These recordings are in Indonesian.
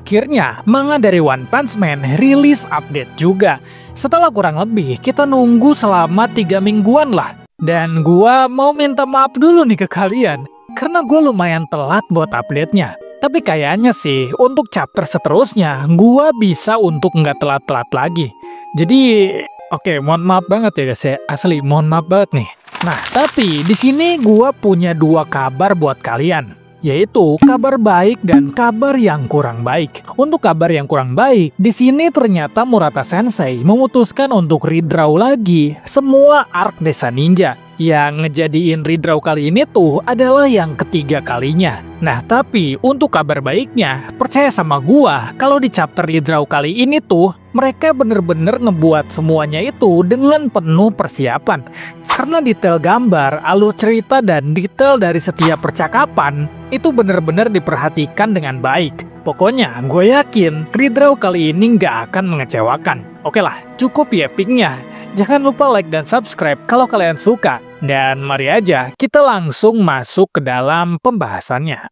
akhirnya manga dari One Punch Man rilis update juga. Setelah kurang lebih kita nunggu selama 3 mingguan lah. Dan gua mau minta maaf dulu nih ke kalian, karena gua lumayan telat buat update-nya. Tapi kayaknya sih untuk chapter seterusnya gua bisa untuk nggak telat-telat lagi. Jadi oke, mohon maaf banget ya guys ya, asli mohon maaf banget nih. Nah, tapi di sini gua punya 2 kabar buat kalian, yaitu kabar baik dan kabar yang kurang baik. Untuk kabar yang kurang baik, di sini ternyata Murata Sensei memutuskan untuk redraw lagi semua arc Desa Ninja. Yang ngejadiin redraw kali ini tuh adalah yang ketiga kalinya. Nah, tapi untuk kabar baiknya, percaya sama gua, kalau di chapter redraw kali ini tuh, mereka bener-bener ngebuat semuanya itu dengan penuh persiapan. Karena detail gambar, alur cerita, dan detail dari setiap percakapan, itu bener-bener diperhatikan dengan baik. Pokoknya, gue yakin redraw kali ini nggak akan mengecewakan. Oke lah, cukup ya picknya. Jangan lupa like dan subscribe kalau kalian suka. Dan mari aja kita langsung masuk ke dalam pembahasannya.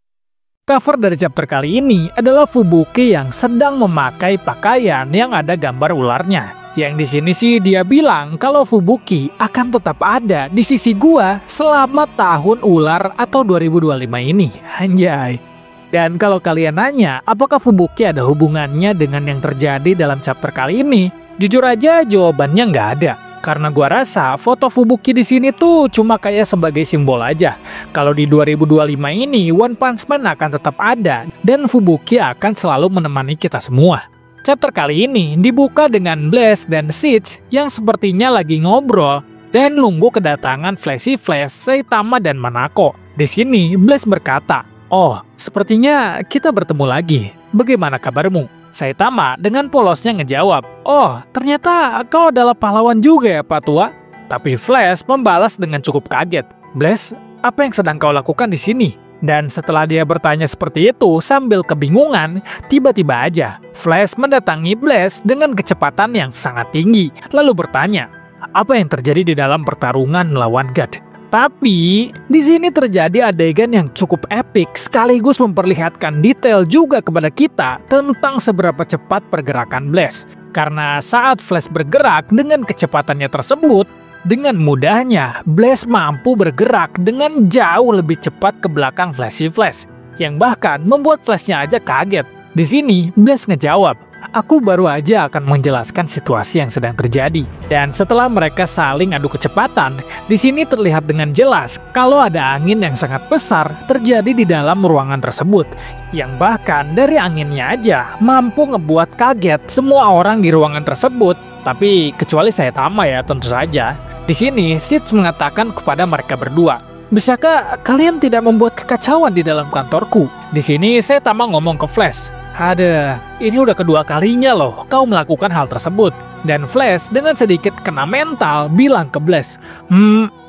Cover dari chapter kali ini adalah Fubuki yang sedang memakai pakaian yang ada gambar ularnya. Yang di sini sih dia bilang kalau Fubuki akan tetap ada di sisi gua selama tahun ular atau 2025 ini. Anjay. Dan kalau kalian nanya apakah Fubuki ada hubungannya dengan yang terjadi dalam chapter kali ini, jujur aja jawabannya nggak ada. Karena gua rasa foto Fubuki di sini tuh cuma kayak sebagai simbol aja. Kalau di 2025 ini One Punch Man akan tetap ada dan Fubuki akan selalu menemani kita semua. Chapter kali ini dibuka dengan Blaze dan Siege yang sepertinya lagi ngobrol dan nunggu kedatangan Flashy Flash, Saitama dan Manako. Di sini Blaze berkata, "Oh, sepertinya kita bertemu lagi. Bagaimana kabarmu?" Saitama dengan polosnya ngejawab, "Oh, ternyata kau adalah pahlawan juga ya, Pak Tua?" Tapi Flash membalas dengan cukup kaget, "Blaze, apa yang sedang kau lakukan di sini?" Dan setelah dia bertanya seperti itu sambil kebingungan, tiba-tiba aja Flash mendatangi Blaze dengan kecepatan yang sangat tinggi, lalu bertanya, "Apa yang terjadi di dalam pertarungan melawan God?" Tapi di sini terjadi adegan yang cukup epik sekaligus memperlihatkan detail juga kepada kita tentang seberapa cepat pergerakan Blaze. Karena saat Flash bergerak dengan kecepatannya tersebut, dengan mudahnya Blaze mampu bergerak dengan jauh lebih cepat ke belakang Flashy Flash, yang bahkan membuat Flashnya aja kaget. Di sini Blaze ngejawab, "Aku baru aja akan menjelaskan situasi yang sedang terjadi." Dan setelah mereka saling adu kecepatan, di sini terlihat dengan jelas kalau ada angin yang sangat besar terjadi di dalam ruangan tersebut, yang bahkan dari anginnya aja mampu ngebuat kaget semua orang di ruangan tersebut. Tapi kecuali Saitama ya, tentu saja. Di sini Siege mengatakan kepada mereka berdua, "Bisakah kalian tidak membuat kekacauan di dalam kantorku?" Di sini Saitama ngomong ke Flash, "Ada, ini udah kedua kalinya loh kau melakukan hal tersebut." Dan Flash dengan sedikit kena mental bilang ke Blaze,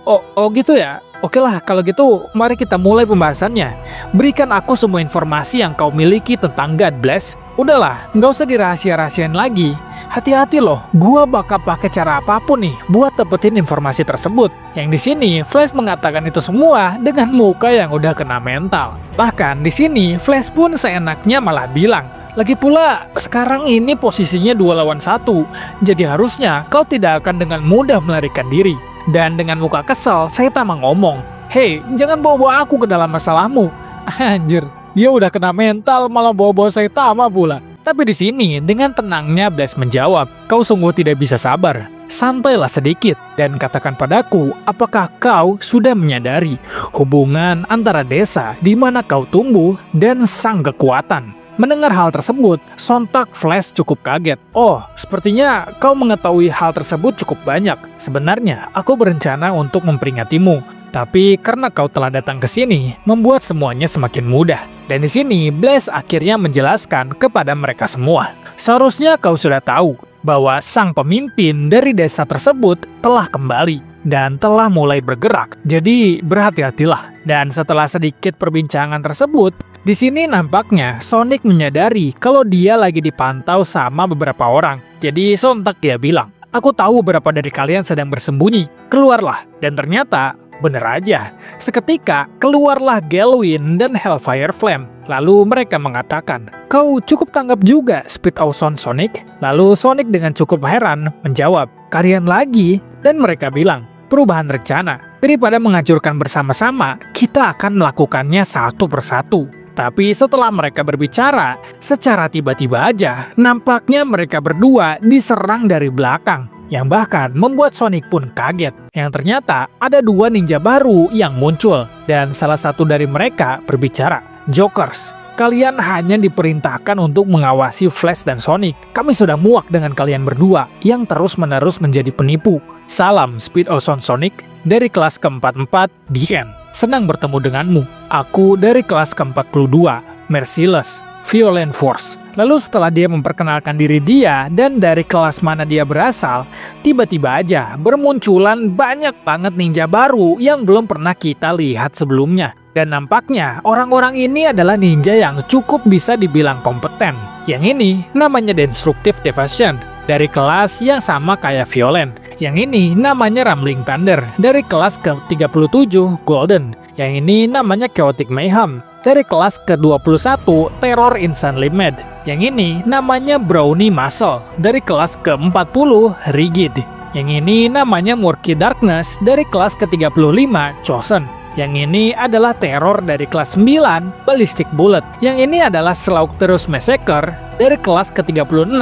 Oh gitu ya? Oke lah, kalau gitu mari kita mulai pembahasannya. Berikan aku semua informasi yang kau miliki tentang God, Blaze. Udahlah, nggak usah dirahasia-rahasiain lagi. Hati-hati loh, gua bakal pakai cara apapun nih buat dapetin informasi tersebut." Yang di sini Flash mengatakan itu semua dengan muka yang udah kena mental. Bahkan di sini Flash pun seenaknya malah bilang, "Lagi pula sekarang ini posisinya 2 lawan 1, jadi harusnya kau tidak akan dengan mudah melarikan diri." Dan dengan muka kesel, Saitama ngomong, "Hei, jangan bawa-bawa aku ke dalam masalahmu." Anjir, dia udah kena mental malah bawa-bawa Saitama pula. Tapi di sini dengan tenangnya Blaze menjawab, "Kau sungguh tidak bisa sabar. Santailah sedikit dan katakan padaku, apakah kau sudah menyadari hubungan antara desa di mana kau tumbuh dan sang kekuatan?" Mendengar hal tersebut, sontak Flash cukup kaget. "Oh, sepertinya kau mengetahui hal tersebut cukup banyak. Sebenarnya aku berencana untuk memperingatimu. Tapi karena kau telah datang ke sini, membuat semuanya semakin mudah." Dan di sini Blaze akhirnya menjelaskan kepada mereka semua, "Seharusnya kau sudah tahu bahwa sang pemimpin dari desa tersebut telah kembali dan telah mulai bergerak. Jadi berhati-hatilah." Dan setelah sedikit perbincangan tersebut, di sini nampaknya Sonic menyadari kalau dia lagi dipantau sama beberapa orang. Jadi sontak dia bilang, "Aku tahu beberapa dari kalian sedang bersembunyi. Keluarlah." Dan ternyata Bener aja, seketika keluarlah Gelwin dan Hellfire Flame. Lalu mereka mengatakan, "Kau cukup tanggap juga, Speed Awesome Sonic?" Lalu Sonic dengan cukup heran menjawab, "Kalian lagi?" Dan mereka bilang, "Perubahan rencana. Daripada menghancurkan bersama-sama, kita akan melakukannya satu persatu." Tapi setelah mereka berbicara, secara tiba-tiba aja, nampaknya mereka berdua diserang dari belakang, yang bahkan membuat Sonic pun kaget. Yang ternyata ada dua ninja baru yang muncul, dan salah satu dari mereka berbicara, "Jokers, kalian hanya diperintahkan untuk mengawasi Flash dan Sonic. Kami sudah muak dengan kalian berdua yang terus-menerus menjadi penipu. Salam Speed Awesome Sonic dari kelas ke-44 Dian. Senang bertemu denganmu. Aku dari kelas ke-42 Merciless Violent Force." Lalu setelah dia memperkenalkan diri dia dan dari kelas mana dia berasal, tiba-tiba aja bermunculan banyak banget ninja baru yang belum pernah kita lihat sebelumnya. Dan nampaknya orang-orang ini adalah ninja yang cukup bisa dibilang kompeten. Yang ini namanya Destructive Devasion dari kelas yang sama kayak Violent. Yang ini namanya Rumbling Thunder dari kelas ke-37 Golden. Yang ini namanya Chaotic Mayhem dari kelas ke-21 Terror Insanely Mad. Yang ini namanya Brownie Muscle dari kelas ke-40 Rigid. Yang ini namanya Murky Darkness dari kelas ke-35 Chosen. Yang ini adalah Terror dari kelas 9 Ballistic Bullet. Yang ini adalah Slaughterous Massacre dari kelas ke-36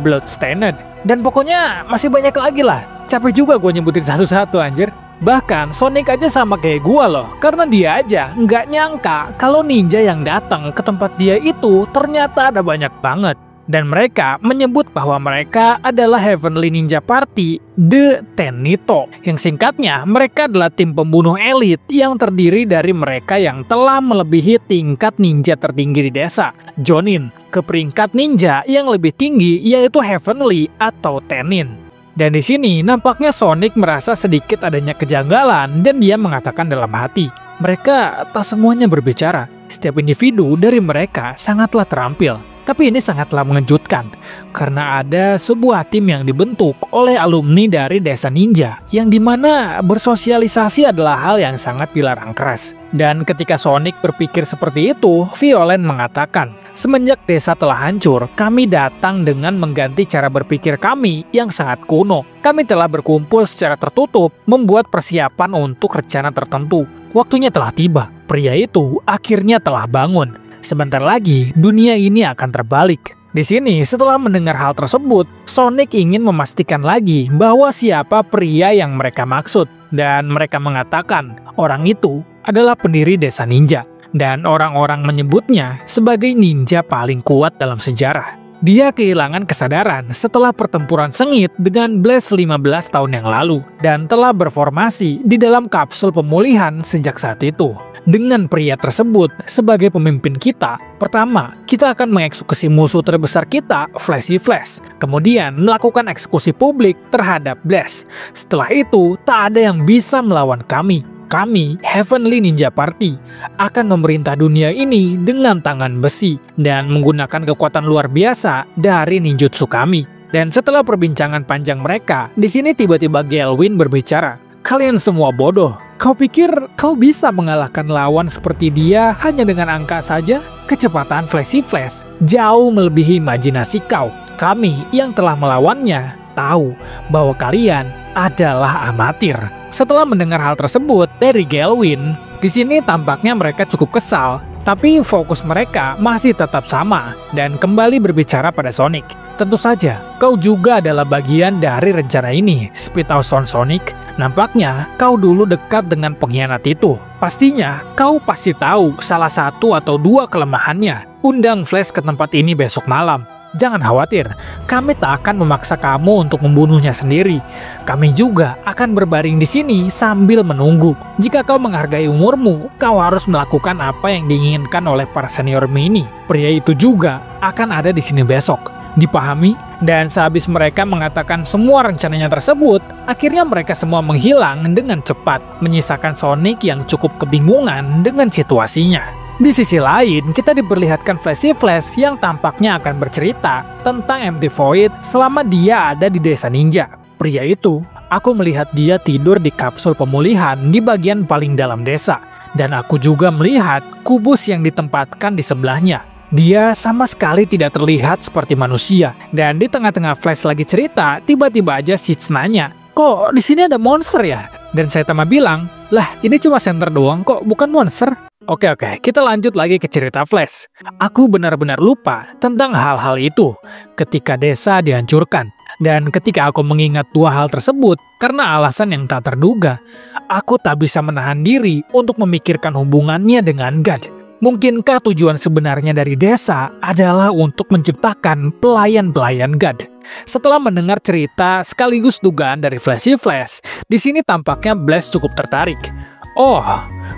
Bloodstained. Dan pokoknya masih banyak lagi lah. Capek juga gue nyebutin satu-satu anjir. Bahkan Sonic aja sama kayak gue loh, karena dia aja nggak nyangka kalau ninja yang datang ke tempat dia itu ternyata ada banyak banget. Dan mereka menyebut bahwa mereka adalah Heavenly Ninja Party The Tenito. Yang singkatnya, mereka adalah tim pembunuh elit yang terdiri dari mereka yang telah melebihi tingkat ninja tertinggi di desa, Jonin, ke peringkat ninja yang lebih tinggi yaitu Heavenly atau Tenin. Dan di sini nampaknya Sonic merasa sedikit adanya kejanggalan dan dia mengatakan dalam hati, mereka tak semuanya berbicara. Setiap individu dari mereka sangatlah terampil. Tapi ini sangatlah mengejutkan, karena ada sebuah tim yang dibentuk oleh alumni dari desa ninja, yang dimana bersosialisasi adalah hal yang sangat dilarang keras. Dan ketika Sonic berpikir seperti itu, Violent mengatakan, "Semenjak desa telah hancur, kami datang dengan mengganti cara berpikir kami yang sangat kuno. Kami telah berkumpul secara tertutup, membuat persiapan untuk rencana tertentu. Waktunya telah tiba. Pria itu akhirnya telah bangun. Sebentar lagi, dunia ini akan terbalik." Di sini, setelah mendengar hal tersebut, Sonic ingin memastikan lagi bahwa siapa pria yang mereka maksud. Dan mereka mengatakan, orang itu adalah pendiri desa ninja. Dan orang-orang menyebutnya sebagai ninja paling kuat dalam sejarah. Dia kehilangan kesadaran setelah pertempuran sengit dengan Blaze 15 tahun yang lalu. Dan telah berformasi di dalam kapsul pemulihan sejak saat itu. Dengan pria tersebut sebagai pemimpin kita, pertama, kita akan mengeksekusi musuh terbesar kita, Flashy Flash. Kemudian melakukan eksekusi publik terhadap Blaze. Setelah itu, tak ada yang bisa melawan kami. Kami, Heavenly Ninja Party, akan memerintah dunia ini dengan tangan besi dan menggunakan kekuatan luar biasa dari ninjutsu kami. Dan setelah perbincangan panjang mereka, di sini tiba-tiba Gelwin berbicara, "Kalian semua bodoh. Kau pikir kau bisa mengalahkan lawan seperti dia hanya dengan angka saja? Kecepatan Flashy Flash jauh melebihi imajinasi kau. Kami yang telah melawannya tahu bahwa kalian adalah amatir." Setelah mendengar hal tersebut dari Gelwin, di sini tampaknya mereka cukup kesal, tapi fokus mereka masih tetap sama dan kembali berbicara pada Sonic. "Tentu saja, kau juga adalah bagian dari rencana ini, Speed Awesome Sonic. Nampaknya kau dulu dekat dengan pengkhianat itu. Pastinya kau pasti tahu salah satu atau dua kelemahannya. Undang Flash ke tempat ini besok malam. Jangan khawatir, kami tak akan memaksa kamu untuk membunuhnya sendiri. Kami juga akan berbaring di sini sambil menunggu. Jika kau menghargai umurmu, kau harus melakukan apa yang diinginkan oleh para seniormu ini. Pria itu juga akan ada di sini besok." Dipahami? Dan sehabis mereka mengatakan semua rencananya tersebut, akhirnya mereka semua menghilang dengan cepat, menyisakan Sonic yang cukup kebingungan dengan situasinya. Di sisi lain, kita diperlihatkan Flashy Flash yang tampaknya akan bercerita tentang Empty Void selama dia ada di desa ninja. Pria itu Aku melihat dia tidur di kapsul pemulihan di bagian paling dalam desa. Dan aku juga melihat kubus yang ditempatkan di sebelahnya. Dia sama sekali tidak terlihat seperti manusia. Dan di tengah-tengah Flash lagi cerita, tiba-tiba aja Sitz nanya, "Kok di sini ada monster ya?" Dan Saitama bilang, "Lah, ini cuma senter doang kok, bukan monster." Oke, kita lanjut lagi ke cerita Flash. Aku benar-benar lupa tentang hal-hal itu ketika desa dihancurkan. Dan ketika aku mengingat dua hal tersebut, karena alasan yang tak terduga, aku tak bisa menahan diri untuk memikirkan hubungannya dengan God. Mungkinkah tujuan sebenarnya dari desa adalah untuk menciptakan pelayan-pelayan God? Setelah mendengar cerita sekaligus dugaan dari Flashy Flash, di sini tampaknya Blaze cukup tertarik. Oh,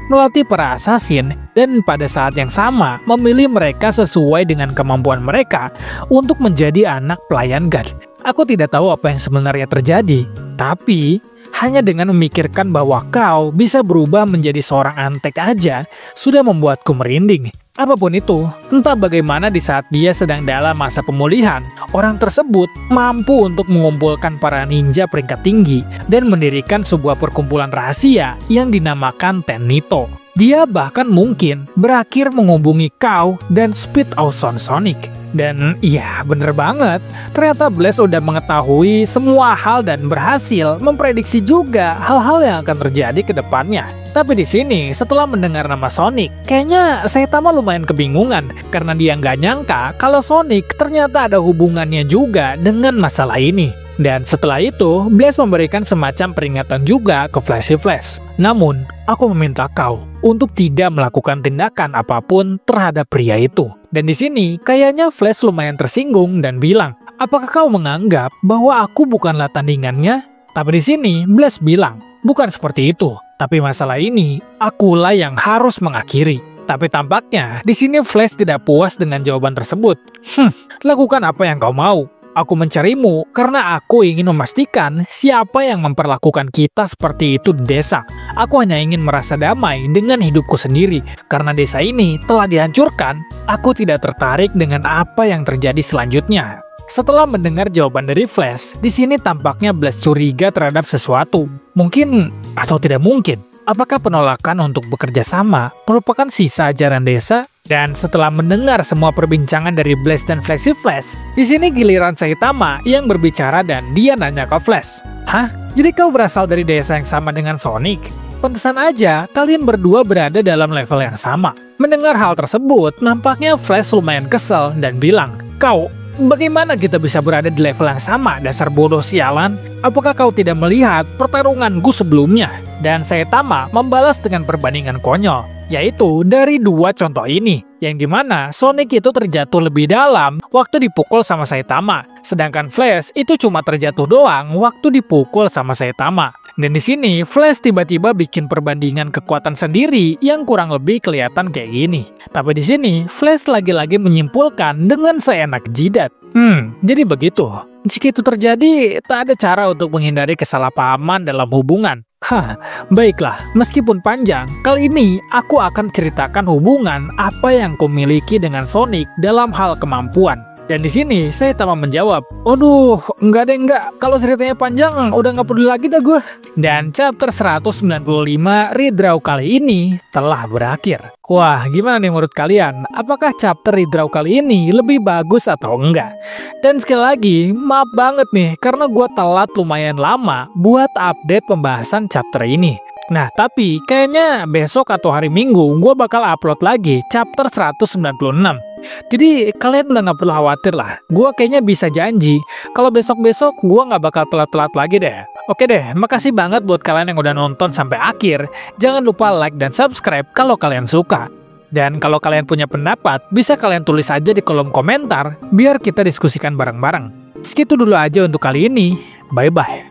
melatih para assassin dan pada saat yang sama memilih mereka sesuai dengan kemampuan mereka untuk menjadi anak pelayan God. Aku tidak tahu apa yang sebenarnya terjadi, tapi hanya dengan memikirkan bahwa kau bisa berubah menjadi seorang antek aja sudah membuatku merinding. Apapun itu, entah bagaimana di saat dia sedang dalam masa pemulihan, orang tersebut mampu untuk mengumpulkan para ninja peringkat tinggi dan mendirikan sebuah perkumpulan rahasia yang dinamakan Ten Nito. Dia bahkan mungkin berakhir menghubungi kau dan Speed Awesome Sonic. Dan iya, bener banget, ternyata Blaze udah mengetahui semua hal dan berhasil memprediksi juga hal-hal yang akan terjadi ke depannya. Tapi di sini, setelah mendengar nama Sonic, kayaknya Saitama lumayan kebingungan karena dia nggak nyangka kalau Sonic ternyata ada hubungannya juga dengan masalah ini. Dan setelah itu, Blaze memberikan semacam peringatan juga ke Flashy Flash. Namun, aku meminta kau untuk tidak melakukan tindakan apapun terhadap pria itu. Dan di sini, kayaknya Flash lumayan tersinggung dan bilang, "Apakah kau menganggap bahwa aku bukanlah tandingannya?" Tapi di sini, Blaze bilang, "Bukan seperti itu. Tapi masalah ini, akulah yang harus mengakhiri." Tapi tampaknya, di sini Flash tidak puas dengan jawaban tersebut. Lakukan apa yang kau mau. Aku mencarimu karena aku ingin memastikan siapa yang memperlakukan kita seperti itu di desa. Aku hanya ingin merasa damai dengan hidupku sendiri. Karena desa ini telah dihancurkan, aku tidak tertarik dengan apa yang terjadi selanjutnya. Setelah mendengar jawaban dari Flash, di sini tampaknya Blaze curiga terhadap sesuatu. Mungkin atau tidak mungkin. Apakah penolakan untuk bekerja sama merupakan sisa ajaran desa? Dan setelah mendengar semua perbincangan dari Blaze dan Flashy Flash, di sini giliran Saitama yang berbicara dan dia nanya ke Flash, "Hah? Jadi kau berasal dari desa yang sama dengan Sonic? Pantesan aja kalian berdua berada dalam level yang sama." Mendengar hal tersebut, nampaknya Flash lumayan kesel dan bilang, "Kau, bagaimana kita bisa berada di level yang sama, dasar bodoh sialan? Apakah kau tidak melihat pertarunganku sebelumnya?" Dan Saitama membalas dengan perbandingan konyol, yaitu dari dua contoh ini, yang dimana Sonic itu terjatuh lebih dalam waktu dipukul sama Saitama, sedangkan Flash itu cuma terjatuh doang waktu dipukul sama Saitama. Dan di sini Flash tiba-tiba bikin perbandingan kekuatan sendiri yang kurang lebih kelihatan kayak gini. Tapi di sini Flash lagi-lagi menyimpulkan dengan seenak jidat. Jadi begitu. Jika itu terjadi, tak ada cara untuk menghindari kesalahpahaman dalam hubungan. Baiklah, meskipun panjang, kali ini aku akan ceritakan hubungan apa yang kumiliki dengan Sonic dalam hal kemampuan. Dan di sini Saitama menjawab, "Aduh, enggak. Kalau ceritanya panjang, udah nggak peduli lagi dah gue." Dan chapter 195 Redraw kali ini telah berakhir. Wah, gimana nih menurut kalian? Apakah chapter Redraw kali ini lebih bagus atau enggak? Dan sekali lagi, maaf banget nih, karena gue telat lumayan lama buat update pembahasan chapter ini. Nah, tapi kayaknya besok atau hari Minggu gue bakal upload lagi chapter 196. Jadi kalian udah nggak perlu khawatir lah. Gue kayaknya bisa janji kalau besok-besok gue nggak bakal telat-telat lagi deh. Oke deh, makasih banget buat kalian yang udah nonton sampai akhir. Jangan lupa like dan subscribe kalau kalian suka. Dan kalau kalian punya pendapat, bisa kalian tulis aja di kolom komentar biar kita diskusikan bareng-bareng. Segitu dulu aja untuk kali ini. Bye-bye.